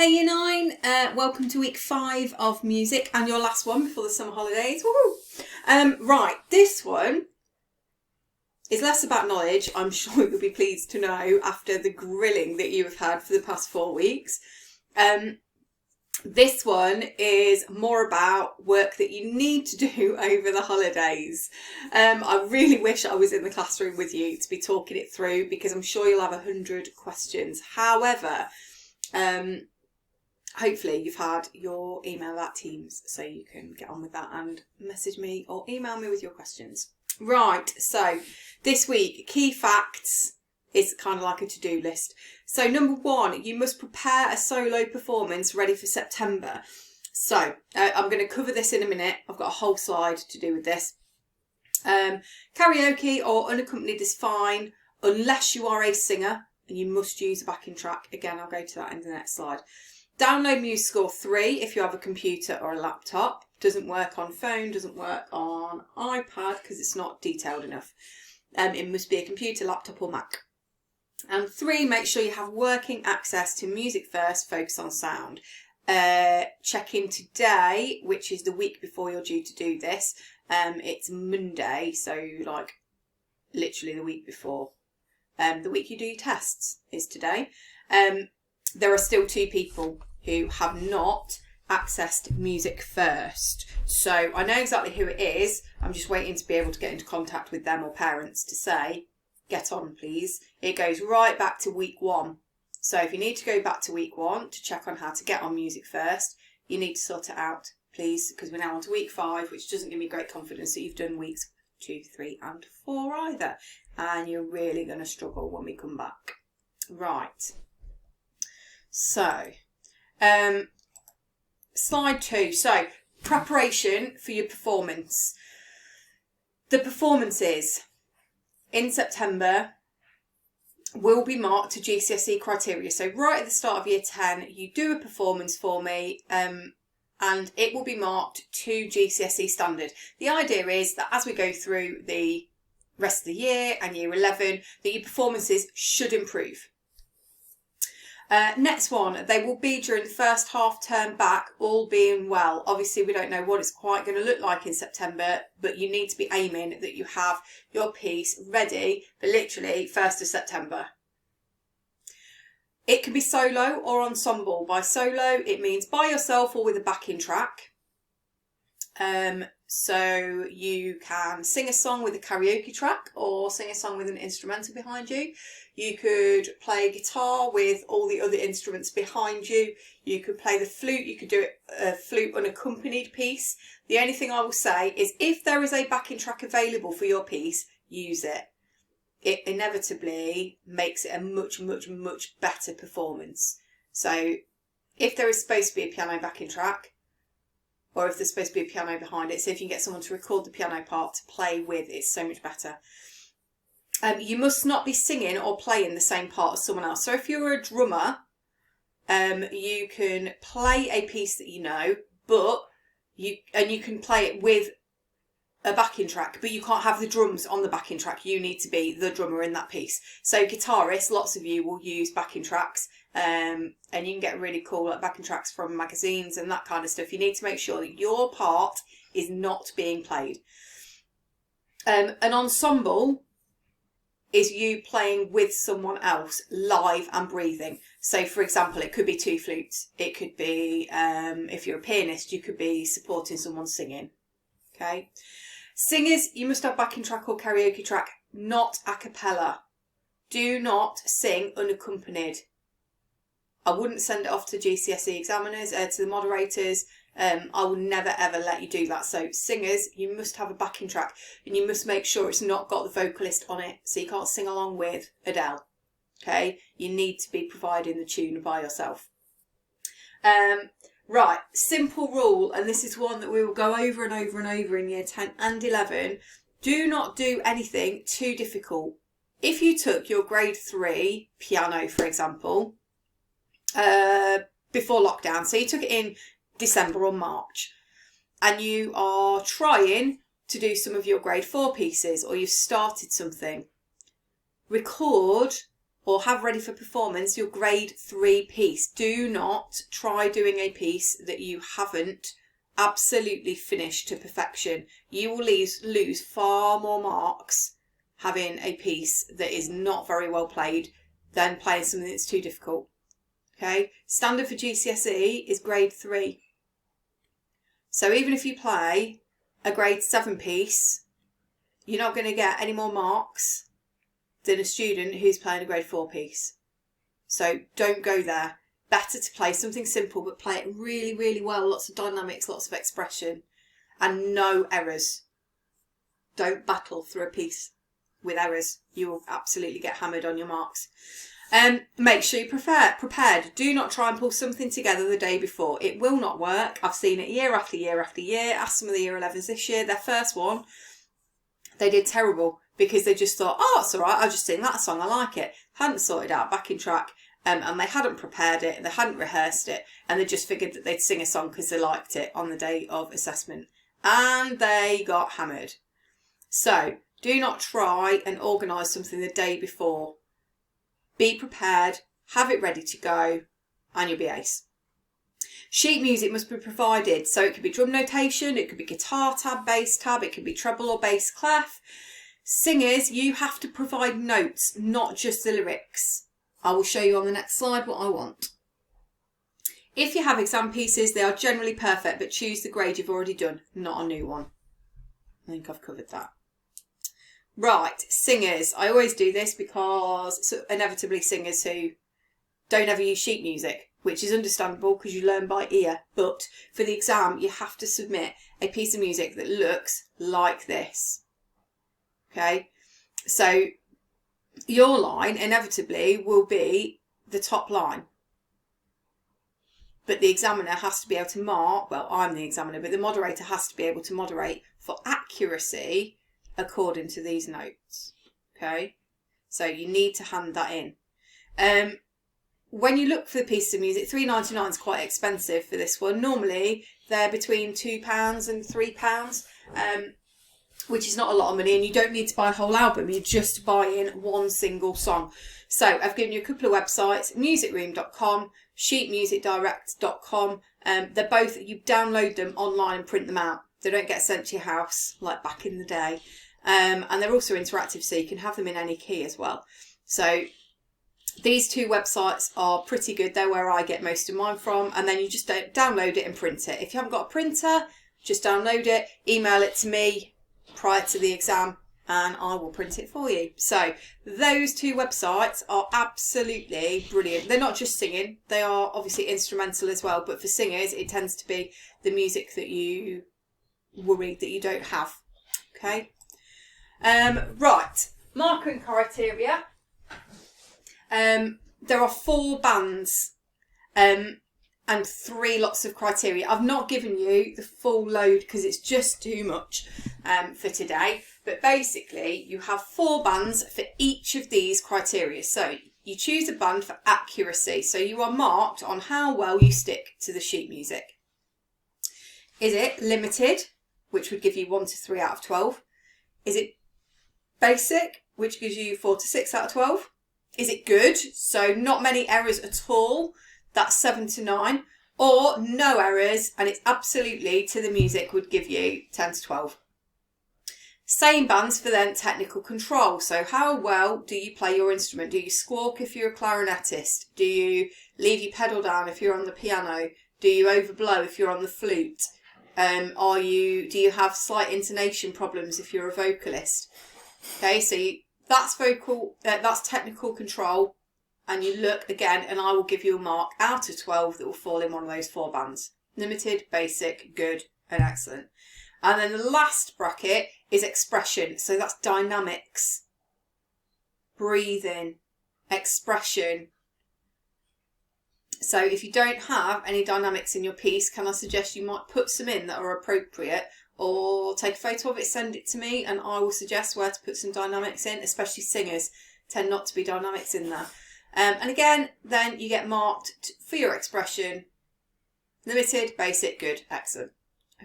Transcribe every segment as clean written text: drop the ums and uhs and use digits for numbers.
Hey Year 9, welcome to week 5 of music and your last one before the summer holidays. Woohoo! Right, this one is less about knowledge, I'm sure you'll be pleased to know after the grilling that you have had for the past 4 weeks. This one is more about work that you need to do over the holidays. I really wish I was in the classroom with you to be talking it through because I'm sure you'll have 100 questions. However, hopefully you've had your email at Teams so you can get on with that and message me or email me with your questions. Right, so this week, key facts is kind of like a to-do list. So number 1, you must prepare a solo performance ready for September. So I'm going to cover this in a minute. I've got a whole slide to do with this. Karaoke or unaccompanied is fine unless you are a singer and you must use a backing track. Again, I'll go to that in the next slide. Download MuseScore 3 if you have a computer or a laptop. Doesn't work on phone, doesn't work on iPad because it's not detailed enough. It must be a computer, laptop or Mac. And 3, make sure you have working access to Music First, focus on sound. Check in today, which is the week before you're due to do this. It's Monday, so like literally the week before. The week you do your tests is today. There are still 2 people who have not accessed Music First. So I know exactly who it is. I'm just waiting to be able to get into contact with them or parents to say, get on please. It goes right back to week 1. So if you need to go back to week 1 to check on how to get on Music First, you need to sort it out, please, because we're now on to week 5, which doesn't give me great confidence that you've done weeks 2, 3 and 4 either. And you're really going to struggle when we come back. Right. So, slide 2. So, preparation for your performance. The performances in September will be marked to GCSE criteria. So, right at the start of year 10, you do a performance for me, and it will be marked to GCSE standard. The idea is that as we go through the rest of the year and year 11, that your performances should improve. Next one, they will be during the first half term back, all being well. Obviously, we don't know what it's quite going to look like in September, but you need to be aiming that you have your piece ready for literally 1st of September. It can be solo or ensemble. By solo, it means by yourself or with a backing track. So you can sing a song with a karaoke track or sing a song with an instrumental behind you. You could play guitar with all the other instruments behind you. You could play the flute. You could do a flute unaccompanied piece. The only thing I will say is if there is a backing track available for your piece, use it. It inevitably makes it a much, much, much better performance. So if there is supposed to be a piano backing track, or if there's supposed to be a piano behind it, so if you can get someone to record the piano part to play with, it's so much better. You must not be singing or playing the same part as someone else. So if you're a drummer, you can play a piece that you know, but you can play it with a backing track, but you can't have the drums on the backing track. You need to be the drummer in that piece. So guitarists, lots of you will use backing tracks, and you can get really cool like backing tracks from magazines and that kind of stuff. You need to make sure that your part is not being played. An ensemble is you playing with someone else, live and breathing. So for example, it could be 2 flutes. It could be, if you're a pianist, you could be supporting someone singing. Okay. Singers, you must have backing track or karaoke track, not a cappella. Do not sing unaccompanied. I wouldn't send it off to GCSE examiners, to the moderators. I will never ever let you do that. So singers, you must have a backing track and you must make sure it's not got the vocalist on it. So you can't sing along with Adele. Okay, you need to be providing the tune by yourself. Right, simple rule, and this is one that we will go over and over and over in year 10 and 11. Do not do anything too difficult. If you took your grade 3 piano, for example, before lockdown, so you took it in December or March, and you are trying to do some of your grade 4 pieces, or you've started something, record or have ready for performance your grade 3 piece. Do not try doing a piece that you haven't absolutely finished to perfection. You will lose far more marks having a piece that is not very well played than playing something that's too difficult. Okay, standard for GCSE is grade 3. So even if you play a grade 7 piece, you're not going to get any more marks than a student who's playing a grade 4 piece. So don't go there. Better to play something simple, but play it really, really well. Lots of dynamics, lots of expression, and no errors. Don't battle through a piece with errors. You will absolutely get hammered on your marks. Make sure you're prepared. Do not try and pull something together the day before. It will not work. I've seen it year after year after year. Ask some of the year 11s this year. Their first one, they did terrible because they just thought, oh, it's all right, I'll just sing that song, I like it. Hadn't sorted out backing track, and they hadn't prepared it, they hadn't rehearsed it, and they just figured that they'd sing a song because they liked it on the day of assessment. And they got hammered. So do not try and organise something the day before. Be prepared, have it ready to go, and you'll be ace. Sheet music must be provided, so it could be drum notation, it could be guitar tab, bass tab, it could be treble or bass clef. Singers, you have to provide notes, not just the lyrics. I will show you on the next slide what I want. If you have exam pieces, they are generally perfect, but choose the grade you've already done, not a new one. I think I've covered that. Right, singers. I always do this because inevitably singers who don't ever use sheet music, which is understandable because you learn by ear. But for the exam, you have to submit a piece of music that looks like this. Okay, so your line inevitably will be the top line. But the examiner has to be able to mark, well, I'm the examiner, but the moderator has to be able to moderate for accuracy according to these notes. Okay, so you need to hand that in. When you look for the pieces of music, £3.99 is quite expensive for this one. Normally they're between £2 and £3, which is not a lot of money, and you don't need to buy a whole album, you're just buying one single song. So I've given you a couple of websites, musicroom.com, sheetmusicdirect.com. They're both, you download them online and print them out. They don't get sent to your house like back in the day. And they're also interactive, so you can have them in any key as well. So these two websites are pretty good. They're where I get most of mine from. And then you just download it and print it. If you haven't got a printer, just download it, email it to me prior to the exam, and I will print it for you. So those two websites are absolutely brilliant. They're not just singing, they are obviously instrumental as well, but for singers it tends to be the music that you worry that you don't have. Okay, right, marking criteria. There are 4 bands and 3 lots of criteria. I've not given you the full load because it's just too much for today. But basically, you have 4 bands for each of these criteria. So you choose a band for accuracy. So you are marked on how well you stick to the sheet music. Is it limited, which would give you 1 to 3 out of 12? Is it basic, which gives you 4 to 6 out of 12? Is it good? So not many errors at all. That's 7 to 9, or no errors and it's absolutely to the music would give you 10 to 12. Same bands for then technical control. So how well do you play your instrument? Do you squawk if you're a clarinetist? Do you leave your pedal down if you're on the piano? Do you overblow if you're on the flute? Do you have slight intonation problems if you're a vocalist? Okay, so that's technical control. And you look again, and I will give you a mark out of 12 that will fall in one of those 4 bands. Limited, basic, good, and excellent. And then the last bracket is expression. So that's dynamics, breathing, expression. So if you don't have any dynamics in your piece, can I suggest you might put some in that are appropriate, or take a photo of it, send it to me, and I will suggest where to put some dynamics in, especially singers tend not to be dynamics in there. And again, then you get marked for your expression, limited, basic, good, excellent.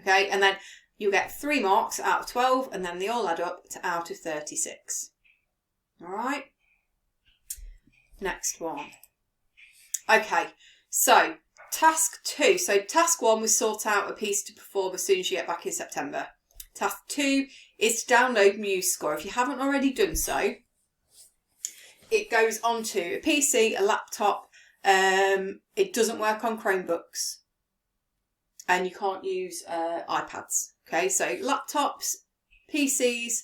Okay, and then you'll get 3 marks out of 12, and then they all add up to out of 36. All right. next one. Okay, so task 2. So task 1 was sort out a piece to perform as soon as you get back in September. Task 2 is to download MuseScore. If you haven't already done so, it goes onto a PC, a laptop. It doesn't work on Chromebooks, and you can't use iPads. Okay, so laptops, PCs,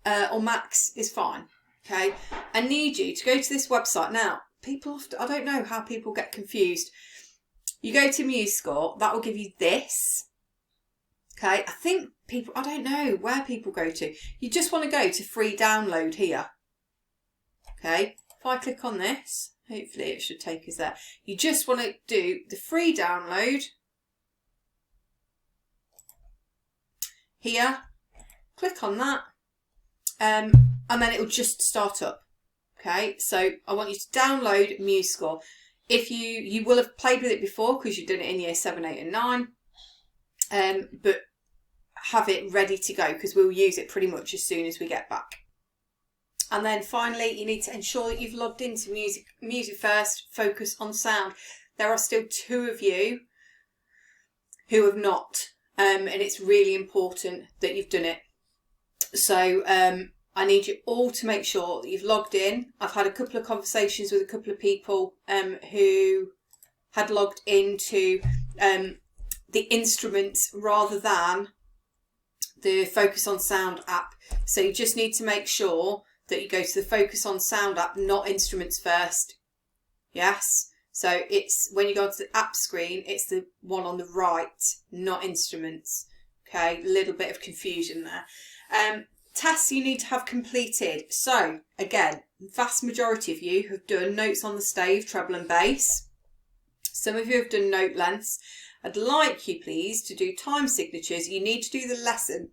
or Macs is fine. Okay, I need you to go to this website now. People often, I don't know how people get confused. You go to MuseScore, that will give you this. Okay, I think people, I don't know where people go to. You just want to go to free download here. Okay, if I click on this, hopefully it should take us there. You just want to do the free download here. Click on that, and then it will just start up. Okay, so I want you to download MuseScore. If you will have played with it before because you've done it in year 7, 8 and 9, but have it ready to go because we'll use it pretty much as soon as we get back. And then finally, you need to ensure that you've logged into Music First, focus on sound. There are still 2 of you who have not, and it's really important that you've done it. So I need you all to make sure that you've logged in. I've had a couple of conversations with a couple of people who had logged into the instruments rather than the Focus on Sound app. So you just need to make sure that you go to the Focus on Sound app, not Instruments First. Yes? So it's when you go to the app screen, it's the one on the right, not Instruments. Okay, a little bit of confusion there. Tasks you need to have completed. So again, the vast majority of you have done notes on the stave, treble and bass. Some of you have done note lengths. I'd like you please to do time signatures. You need to do the lesson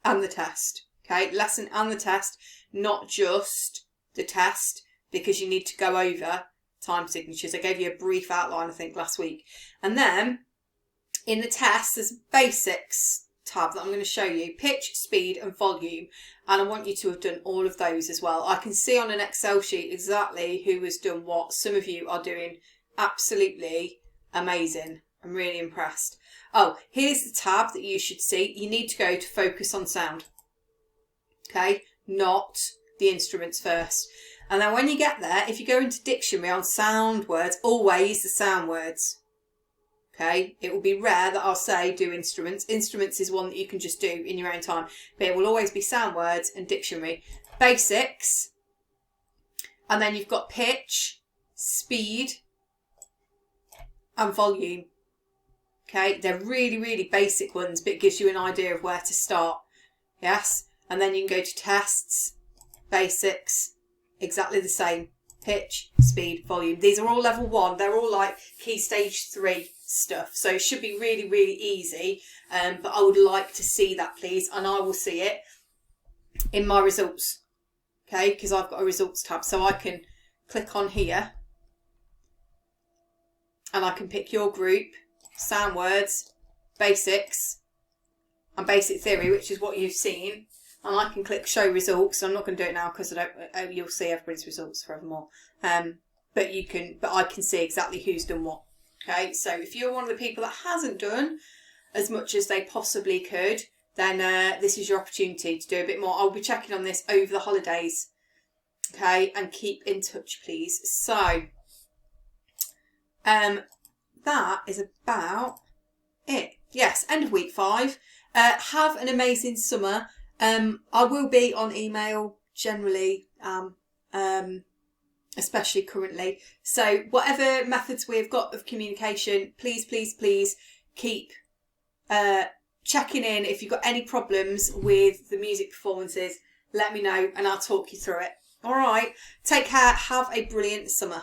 and the test. Okay, lesson and the test, not just the test, because you need to go over time signatures. I gave you a brief outline, I think, last week. And then in the test, there's basics tab that I'm going to show you, pitch, speed and volume, and I want you to have done all of those as well. I can see on an Excel sheet exactly who has done what. Some of you are doing absolutely amazing. I'm really impressed. Oh, here's the tab that you should see. You need to go to Focus on Sound. Okay, not the Instruments First. And then when you get there, if you go into dictionary on sound words, always the sound words. Okay, it will be rare that I'll say do instruments. Instruments is one that you can just do in your own time, but it will always be sound words and dictionary. Basics, and then you've got pitch, speed and volume. Okay, they're really, really basic ones, but it gives you an idea of where to start. Yes, and then you can go to tests, basics, exactly the same. Pitch, speed, volume. These are all level 1. They're all like key stage 3 stuff. So it should be really, really easy. But I would like to see that, please. And I will see it in my results. Okay, because I've got a results tab. So I can click on here. And I can pick your group, sound words, basics, and basic theory, which is what you've seen. And I can click show results. I'm not going to do it now because I don't. You'll see everybody's results forevermore. But you can. But I can see exactly who's done what. Okay. So if you're one of the people that hasn't done as much as they possibly could, then this is your opportunity to do a bit more. I'll be checking on this over the holidays. Okay, and keep in touch, please. So that is about it. Yes, end of week 5. Have an amazing summer. I will be on email generally, especially currently. So whatever methods we've got of communication, please, please, please keep checking in. If you've got any problems with the music performances, let me know and I'll talk you through it. All right. Take care. Have a brilliant summer.